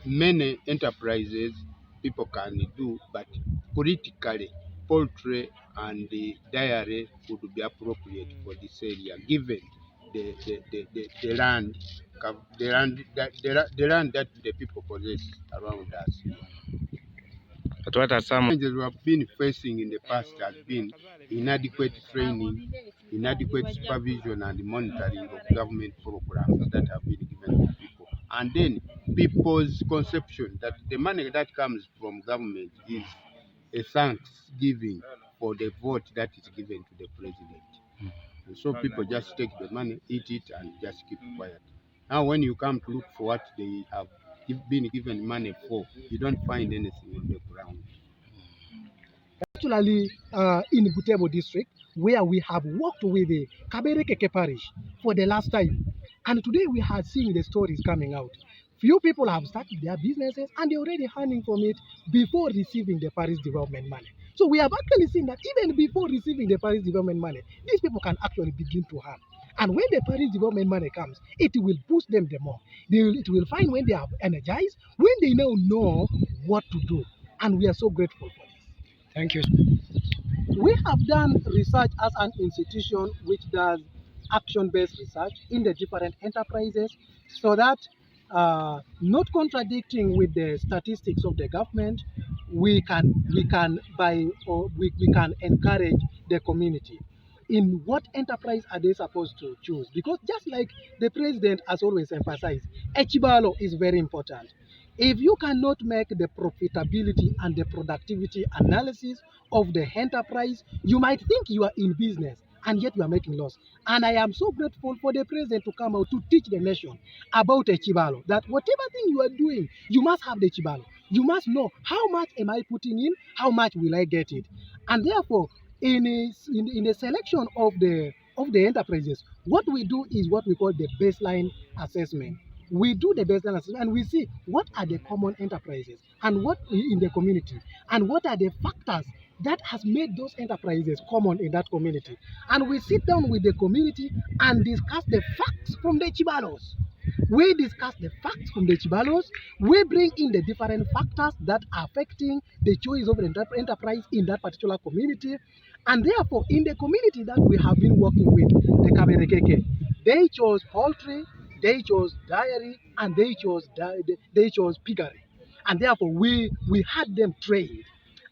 many enterprises people can do, but politically, poultry and the dairy would be appropriate for this area, given the land, the land that the people possess around us. But what are some Challenges we have been facing in the past has been inadequate training, inadequate supervision and monitoring of government programs that have been given to people. And then people's conception that the money that comes from government is a thanksgiving for the vote that is given to the president. And so people just take the money, eat it, and just keep quiet. Now, when you come to look for what they have been given money for, you don't find anything on the ground. Particularly in Butebo district, where we have worked with the Kaberekeke Parish for the last time. And today we are seeing the stories coming out. Few people have started their businesses and they're already earning from it before receiving the Parish development money. So we have actually seen that even before receiving the Parish development money, these people can actually begin to earn. And when the Parish development money comes, it will boost them the more. It will find when they are energized, when they now know what to do. And we are so grateful for this. Thank you. We have done research as an institution which does action-based research in the different enterprises so that not contradicting with the statistics of the government, we can encourage the community in what enterprise are they supposed to choose, because just like the president has always emphasized, Echibalo is very important. If you cannot make the profitability and the productivity analysis of the enterprise, you might think you are in business and yet you are making loss. And I am so grateful for the president to come out to teach the nation about Echibalo, that whatever thing you are doing, you must have the Echibalo. You must know how much am I putting in, how much will I get it. And therefore, in the selection of the enterprises, what we do is what we call the baseline assessment. We do the baseline assessment and we see what are the common enterprises and what in the community and what are the factors that has made those enterprises common in that community. And we sit down with the community and discuss the facts from the Chibalos. We discuss the facts from the Chibalos. We bring in the different factors that are affecting the choice of the enterprise in that particular community. And therefore, in the community that we have been working with, the Kaberekeke, they chose poultry, they chose dairy, and they chose piggery. And therefore, we had them trained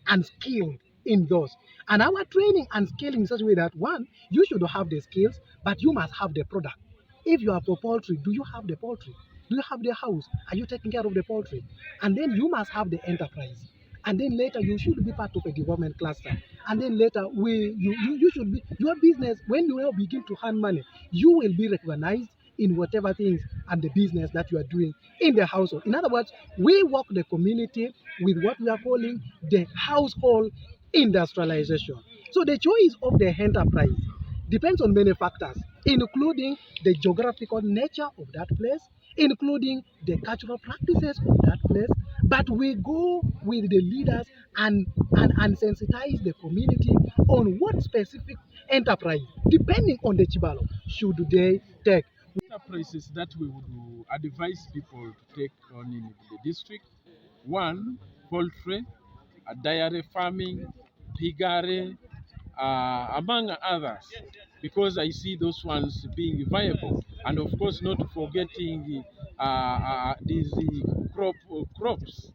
and skilled in those. And our training and skilling in such a way that, one, you should have the skills, but you must have the product. If you are for poultry, do you have the poultry? Do you have the house? Are you taking care of the poultry? And then you must have the enterprise. And then later you should be part of a development cluster. And then later you should be your business. When you will begin to earn money, you will be recognized in whatever things and the business that you are doing in the household. In other words, we work the community with what we are calling the household industrialization. So the choice of the enterprise depends on many factors, including the geographical nature of that place, including the cultural practices of that place. But we go with the leaders and sensitize the community on what specific enterprise, depending on the Chibalo, should they take. Enterprises that we would advise people to take on in the district: one, poultry, dairy farming, piggery, among others, because I see those ones being viable. And of course, not forgetting these crops,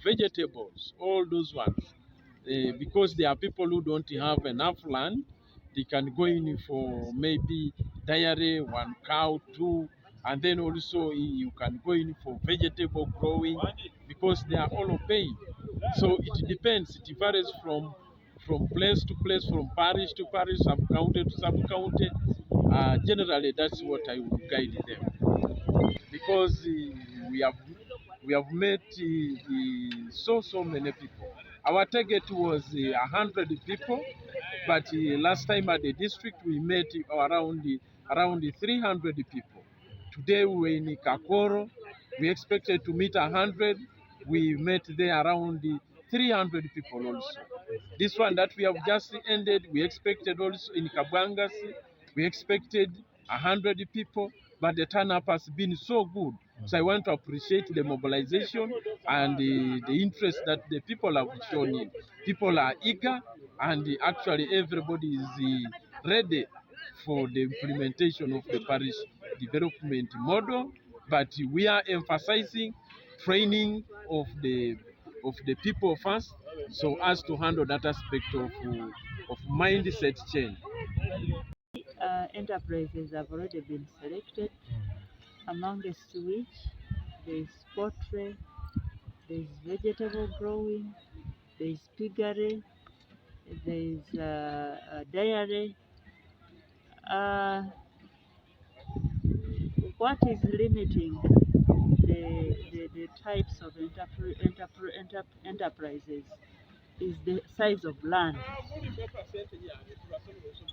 vegetables, all those ones. Because there are people who don't have enough land, they can go in for maybe dairy, one cow, two, and then also you can go in for vegetable growing, because they are all paying. So it depends. It varies from place to place, from parish to parish, sub-county to sub-county. Generally, that's what I would guide them, because we have met so many people. Our target was 100 people, but last time at the district we met around 300 people. Today we were in Kakoro. We expected to meet 100. We met there around 300 people also. This one that we have just ended, we expected also in Kabwangasi, we expected 100 people, but the turn-up has been so good So I want to appreciate the mobilization and the interest that the people have shown in. People are eager, and actually everybody is ready for the implementation of the parish development model. But we are emphasizing training of the people first, so as to handle that aspect of mindset change. Enterprises have already been selected, amongst which there is poultry, there is vegetable growing, there is piggery, there is dairy. Uh, what is limiting the types of enterprises is the size of land.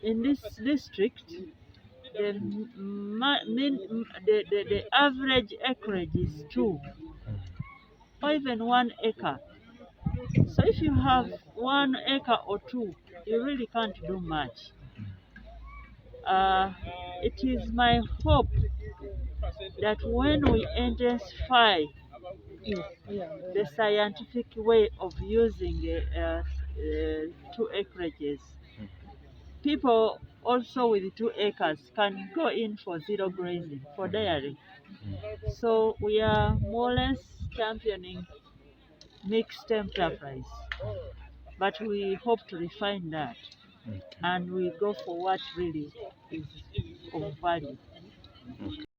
In this district, the average acreage is 2 or even 1 acre. So if you have 1 acre or 2, you really can't do much. It is my hope that when we intensify the scientific way of using 2 acreages, people also with 2 acres can go in for zero grazing, for dairy. So we are more or less championing mixed enterprise, but we hope to refine that, and we go for what really is of value.